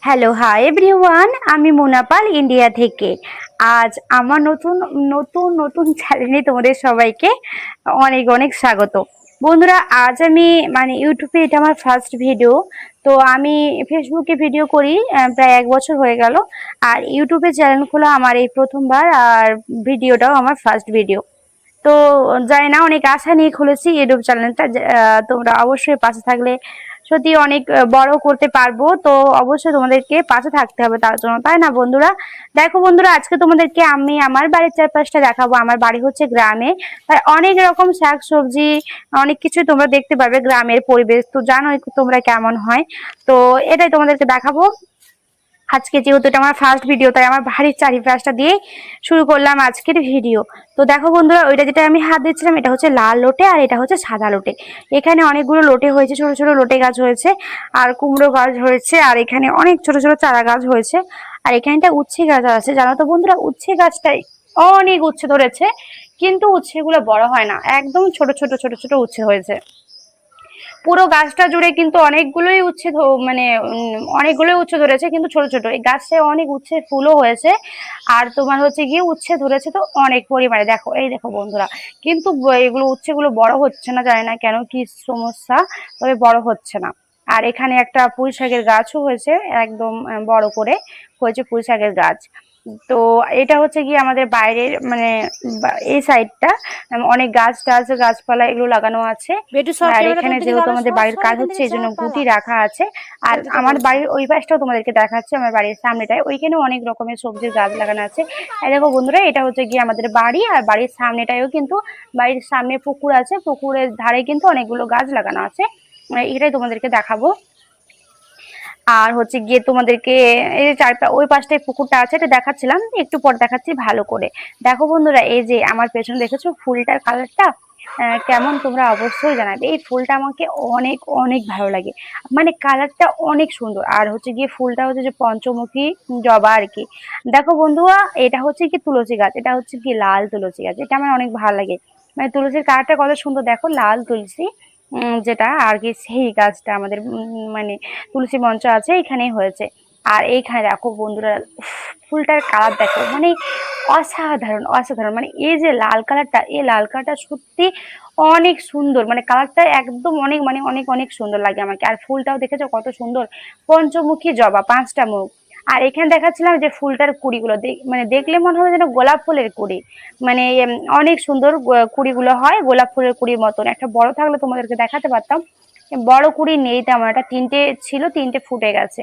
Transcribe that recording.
Hello hi everyone, আমি মোনাপাল India থেকে। আজ আমার নতুন নতুন নতুন চ্যানেলে তোমাদের সবাইকে অনেক অনেক স্বাগত। বন্ধুরা, আজ আমি ইউটিউবে এটা আমার ফার্স্ট ভিডিও। তো আমি ফেসবুকে ভিডিও করি প্রায় 1 বছর হয়ে গেল। আর ইউটিউবে চ্যানেল খোলা আমার এই প্রথমবার, আর ভিডিওটাও আমার ফার্স্ট ভিডিও। তো জানি না, অনেক আশা নিয়ে খুলেছি ইউটিউব চ্যানেলটা। তোমরা অবশ্যই পাশে থাকলে সত্যি অনেক বড় করতে পারবো। তো অবশ্যই তোমাদেরকে পাশে থাকতে হবে তার জন্য, তাই না বন্ধুরা? দেখো বন্ধুরা, আজকে তোমাদেরকে আমি আমার বাড়ির চারপাশটা দেখাবো। আমার বাড়ি হচ্ছে গ্রামে, তাই অনেক রকম শাক সবজি অনেক কিছু তোমরা দেখতে পাবে। গ্রামের পরিবেশ তো জানোই তোমরা কেমন হয়। তো এটাই তোমাদেরকে দেখাবো আজকে, যেহেতু এটা আমার ফার্স্ট ভিডিও, তাই আমার বাড়ির চারিপাশটা দিয়ে শুরু করলাম আজকের ভিডিও। তো দেখো বন্ধুরা, ওইটা যেটা আমি হাত দিচ্ছিলাম এটা হচ্ছে লাল লোটে, আর এটা হচ্ছে সাদা লোটে। এখানে অনেকগুলো লোটে হয়েছে, ছোট ছোট লোটে গাছ হয়েছে, আর কুমড়ো গাছ হয়েছে, আর এখানে অনেক ছোট ছোট চারা গাছ হয়েছে। আর এখানটা উচ্ছে গাছ আছে, জানো তো বন্ধুরা, উচ্ছে গাছটাই অনেক উচ্ছে ধরেছে, কিন্তু উচ্ছেগুলো বড় হয় না, একদম ছোট ছোট ছোট ছোট উচ্ছে হয়েছে। পুরো গাছটা জুড়ে কিন্তু অনেকগুলোই উচ্ছে অনেকগুলোই উচ্ছে ধরেছে, কিন্তু ছোট ছোট। এই গাছে অনেক উচ্ছে ফুলও হয়েছে, আর তোমার হচ্ছে গিয়ে উচ্ছে ধরেছে তো অনেক পরিমাণে। দেখো, এই দেখো বন্ধুরা, কিন্তু এগুলো উচ্ছেগুলো বড় হচ্ছে না, জানি না কেন, কি সমস্যা, তবে বড় হচ্ছে না। আর এখানে একটা পুঁই শাকের গাছও হয়েছে, একদম বড় করে হয়েছে পুঁই শাকের গাছ। তো এটা হচ্ছে গিয়ে আমাদের বাইরের এই সাইডটা অনেক গাছ টাছ গাছপালা এগুলো লাগানো আছে। আর এখানে যেহেতু আমাদের বাড়ির কাজ হচ্ছে, এই জন্য গুটি রাখা আছে। আর আমার বাড়ির ওই পাশটাও তোমাদেরকে দেখাচ্ছে, আমার বাড়ির সামনেটায় ওইখানেও অনেক রকমের সবজির গাছ লাগানো আছে। এই দেখো বন্ধুরা, এটা হচ্ছে গিয়ে আমাদের বাড়ি, আর বাড়ির সামনেটায়ও কিন্তু, বাড়ির সামনে পুকুর আছে, পুকুরের ধারে কিন্তু অনেকগুলো গাছ লাগানো আছে। এটাই তোমাদেরকে দেখাবো। আর হচ্ছে গিয়ে তোমাদেরকে এই যে ওই পাশটায় পুকুরটা আছে, এটা দেখাচ্ছিলাম, একটু পর দেখাচ্ছি ভালো করে। দেখো বন্ধুরা, এই যে আমার পেছনে দেখেছো ফুলটার কালারটা কেমন, তোমরা অবশ্যই জানাবে। এই ফুলটা আমাকে অনেক অনেক ভালো লাগে, কালারটা অনেক সুন্দর। আর হচ্ছে গিয়ে ফুলটা হচ্ছে যে পঞ্চমুখী জবা আর কি। দেখো বন্ধুরা, এটা হচ্ছে কি তুলসী গাছ, এটা হচ্ছে কি লাল তুলসী গাছ, এটা আমার অনেক ভালো লাগে। তুলসীর কালারটা কত সুন্দর, দেখো লাল তুলসী যেটা আর কি, সেই গাছটা আমাদের তুলসী মঞ্চ আছে এখানেই হয়েছে। আর এইখানে দেখো বন্ধুরা, ফুলটার কালার দেখো, অসাধারণ অসাধারণ। এই যে লাল কালারটা, এই লাল কালারটা সত্যি অনেক সুন্দর, কালারটা একদম অনেক অনেক অনেক সুন্দর লাগে আমাকে। আর ফুলটাও দেখেছো কত সুন্দর, পঞ্চমুখী জবা, 5টা মুখ। আর এখানে দেখাচ্ছিলাম যে ফুলটার কুড়িগুলো দেখলে মনে হবে যেন গোলাপ ফুলের কুড়ি, অনেক সুন্দর কুড়িগুলো হয়, গোলাপ ফুলের কুড়ির মতন। একটা বড় থাকলে তোমাদেরকে দেখাতে পারতাম, বড় কুড়ি নেই তেমন, একটা 3টে ছিল, 3টে ফুটে গেছে।